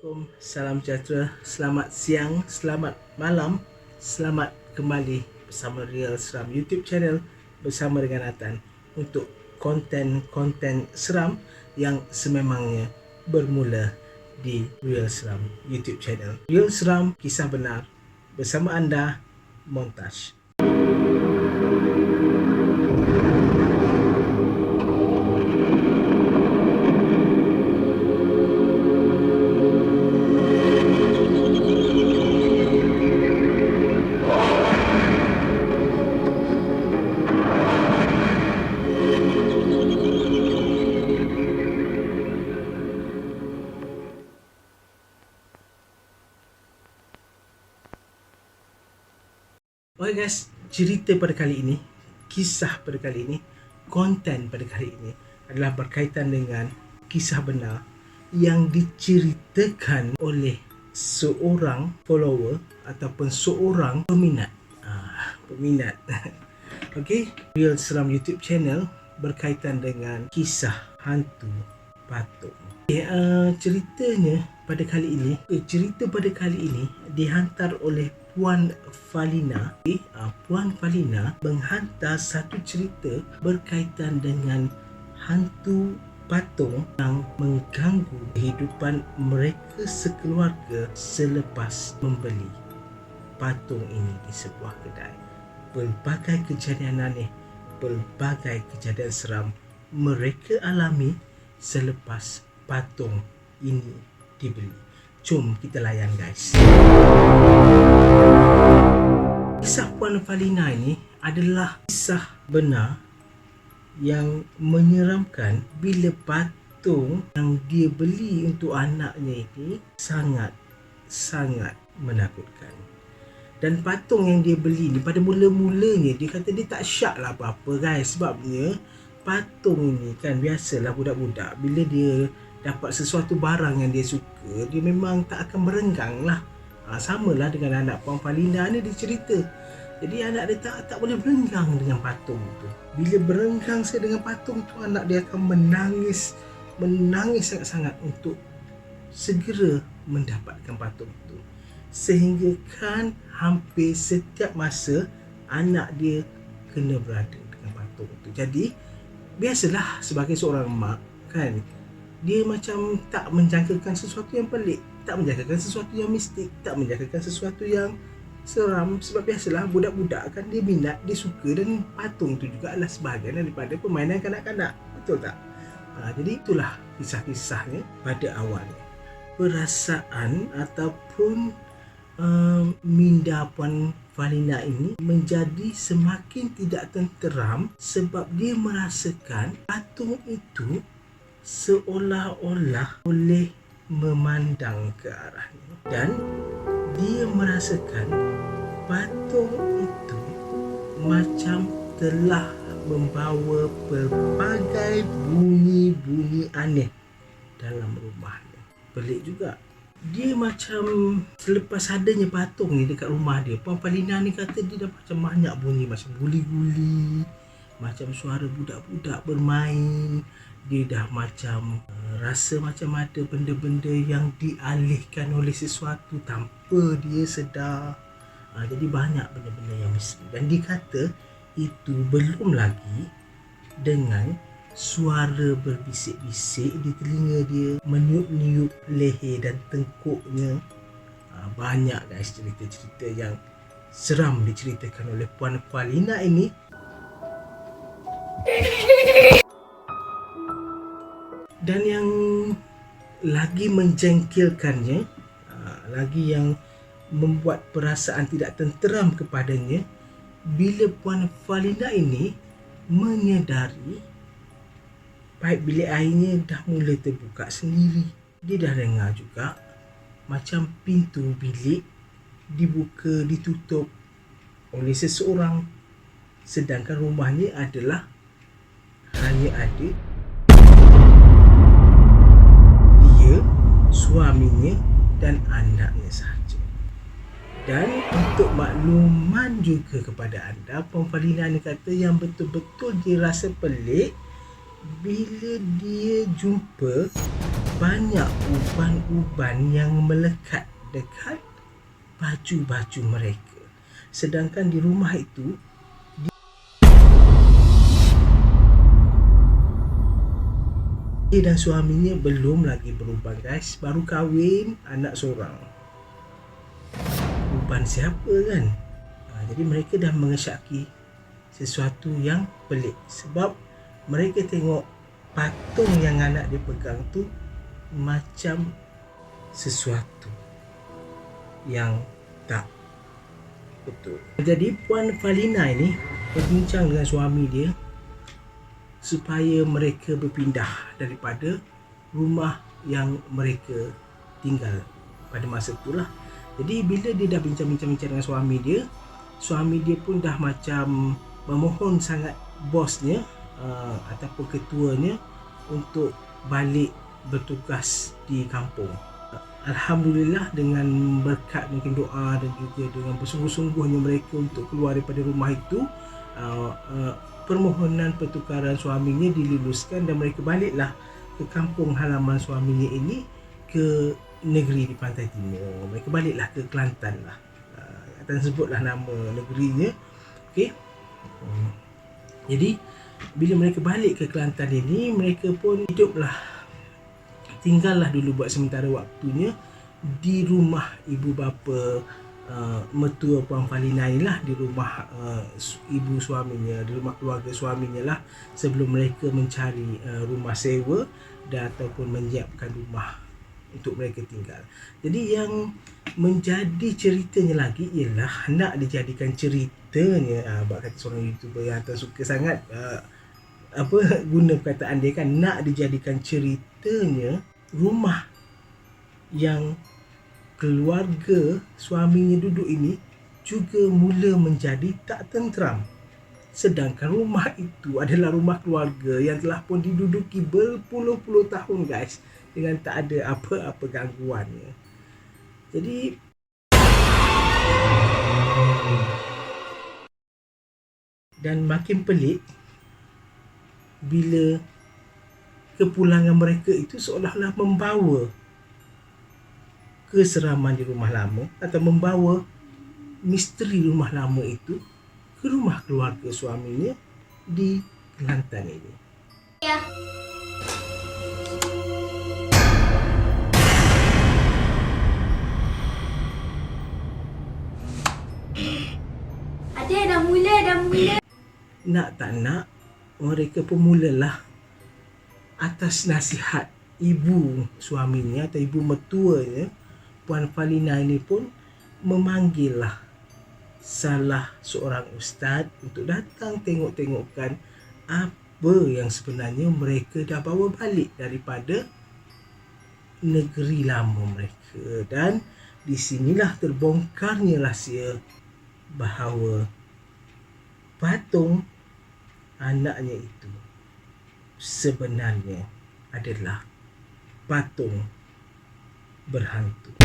Assalamualaikum, salam sejahtera, selamat siang, selamat malam, selamat kembali bersama Real Seram YouTube channel bersama dengan Nathan untuk konten-konten seram yang sememangnya bermula di Real Seram YouTube channel. Real Seram, kisah benar bersama anda, Montaj. Okey guys, cerita pada kali ini, kisah pada kali ini, konten pada kali ini adalah berkaitan dengan kisah benar yang diceritakan oleh seorang follower ataupun seorang peminat. Peminat. Okey, Real Seram YouTube channel berkaitan dengan kisah hantu patung. Ceritanya pada kali ini, cerita pada kali ini dihantar oleh Puan Falina. Puan Falina menghantar satu cerita berkaitan dengan hantu patung yang mengganggu kehidupan mereka sekeluarga selepas membeli patung ini di sebuah kedai. Pelbagai kejadian aneh, pelbagai kejadian seram mereka alami selepas patung ini dibeli. Jom kita layan guys. Kisah Puan Falina ini adalah kisah benar yang menyeramkan bila patung yang dia beli untuk anaknya ini sangat menakutkan. Dan patung yang dia beli ni pada mula-mulanya dia kata dia tak syak lah apa-apa guys. Sebabnya patung ini kan biasalah budak-budak bila dia dapat sesuatu barang yang dia suka, dia memang tak akan merenggang lah. Samalah dengan anak Puan Falina ni, dia cerita. Jadi anak dia tak boleh berenggang dengan patung tu. Bila berenggang saya dengan patung tu, anak dia akan menangis sangat-sangat untuk segera mendapatkan patung tu. Sehingga kan hampir setiap masa anak dia kena berada dengan patung tu. Jadi biasalah sebagai seorang mak kan, dia macam tak menjangkakan sesuatu yang pelik, tak menjangkakan sesuatu yang mistik, tak menjangkakan sesuatu yang seram. Sebab biasalah budak-budak kan dia minat, dia suka, dan patung tu juga adalah sebahagian daripada permainan kanak-kanak. Betul tak? Jadi itulah kisah-kisahnya pada awalnya. Perasaan ataupun minda Puan Falina ini menjadi semakin tidak tenteram sebab dia merasakan patung itu seolah-olah boleh memandang ke arahnya, dan dia merasakan patung itu macam telah membawa pelbagai bunyi-bunyi aneh dalam rumahnya. Pelik juga. Dia macam selepas adanya patung ni dekat rumah dia, Puan Falina ni kata dia dah macam banyak bunyi, macam guli-guli, macam suara budak-budak bermain. Dia dah macam rasa macam ada benda-benda yang dialihkan oleh sesuatu tanpa dia sedar. Jadi banyak benda-benda yang misteri. Dan dia kata itu belum lagi dengan suara berbisik-bisik di telinga dia, meniup-niup leher dan tengkuknya. Banyak guys cerita-cerita yang seram diceritakan oleh Puan Falina ini. Dan yang lagi menjengkelkannya, lagi yang membuat perasaan tidak tenteram kepadanya, bila Puan Falina ini menyedari paip bilik airnya dah mula terbuka sendiri. Dia dah dengar juga macam pintu bilik dibuka ditutup oleh seseorang, sedangkan rumahnya adalah hanya ada dia, suaminya dan anaknya sahaja. Dan untuk makluman juga kepada anda, Puan Falina ni kata yang betul-betul dia rasa pelik bila dia jumpa banyak uban-uban yang melekat dekat baju-baju mereka. Sedangkan di rumah itu, dia dan suaminya belum lagi beruban guys, baru kahwin, anak seorang. Uban siapa kan? Jadi mereka dah mengesyaki sesuatu yang pelik, sebab mereka tengok patung yang anak dia pegang tu macam sesuatu yang tak betul. Jadi Puan Falina ini berbincang dengan suami dia supaya mereka berpindah daripada rumah yang mereka tinggal pada masa itulah. Jadi bila dia dah bincang-bincang dengan suami dia pun dah macam memohon sangat bosnya ataupun ketuanya untuk balik bertugas di kampung. Alhamdulillah, dengan berkat mungkin doa dan juga dengan bersungguh-sungguhnya mereka untuk keluar daripada rumah itu, permohonan pertukaran suaminya diluluskan dan mereka baliklah ke kampung halaman suaminya ini, ke negeri di pantai timur. Mereka baliklah ke Kelantan lah. Dan sebutlah nama negerinya. Okey. Jadi bila mereka balik ke Kelantan ini, mereka pun tinggallah dulu buat sementara waktunya di rumah ibu bapa mertua Puan Falina inilah, di rumah ibu suaminya, di rumah keluarga suaminya lah, sebelum mereka mencari rumah sewa dan ataupun menyiapkan rumah untuk mereka tinggal. Jadi yang menjadi ceritanya lagi ialah nak dijadikan ceritanya, kata seorang YouTuber yang suka sangat guna perkataan dia kan, nak dijadikan ceritanya rumah yang keluarga suaminya duduk ini juga mula menjadi tak tenteram. Sedangkan rumah itu adalah rumah keluarga yang telah pun diduduki berpuluh-puluh tahun guys, dengan tak ada apa-apa gangguannya. Jadi dan makin pelik bila kepulangan mereka itu seolah-olah membawa keseraman di rumah lama atau membawa misteri rumah lama itu ke rumah keluarga suaminya di Kelantan ini. Ya. Ada dah mula. Nak tak nak, mereka pun mulalah atas nasihat ibu suaminya atau ibu mertuanya, Puan Falina ini pun memanggillah salah seorang ustaz untuk datang tengok-tengokkan apa yang sebenarnya mereka dah bawa balik daripada negeri lama mereka. Dan di sinilah terbongkarnya rahsia bahawa patung anaknya itu sebenarnya adalah patung berhantu.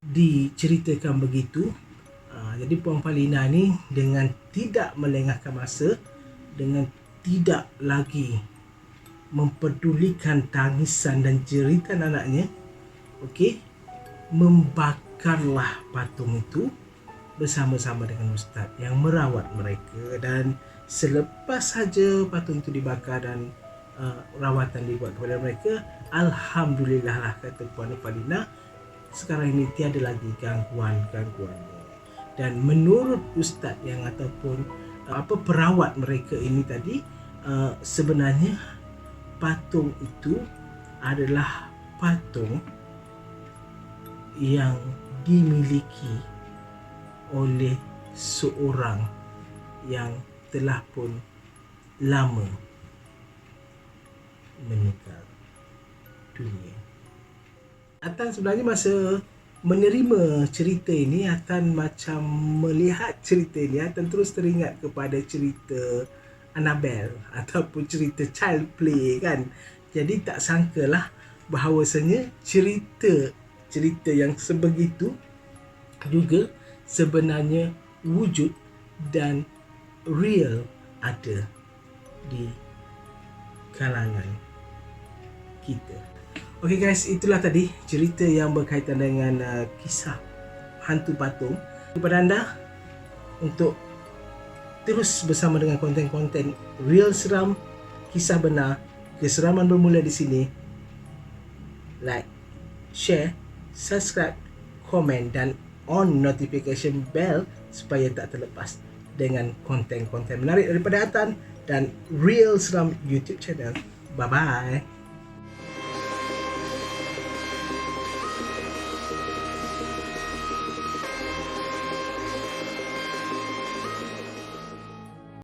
Diceritakan begitu. Jadi Puan Falina ni dengan tidak melengahkan masa, dengan tidak lagi mempedulikan tangisan dan jeritan anaknya, membakarlah patung itu bersama-sama dengan ustaz yang merawat mereka. Dan selepas saja patung itu dibakar dan rawatan dibuat kepada mereka, alhamdulillah lah, kata Puan Falina, sekarang ini tiada lagi gangguan-gangguannya. Dan menurut ustaz yang ataupun perawat mereka ini tadi, sebenarnya patung itu adalah patung yang dimiliki oleh seorang yang telah pun lama meninggal dunia. Atan sebenarnya masa menerima cerita ini, Atan macam melihat cerita ini, Atan terus teringat kepada cerita Annabelle ataupun cerita Child Play kan. Jadi tak sangkalah bahawasanya cerita yang sebegitu juga sebenarnya wujud dan real ada di kalangan kita. Okey guys, itulah tadi cerita yang berkaitan dengan kisah hantu patung. Kepada anda untuk terus bersama dengan konten-konten real seram, kisah benar, keseraman bermula di sini. Like, share, subscribe, komen dan on notification bell supaya tak terlepas dengan konten-konten menarik daripada Atan dan Real Seram YouTube channel. Bye bye.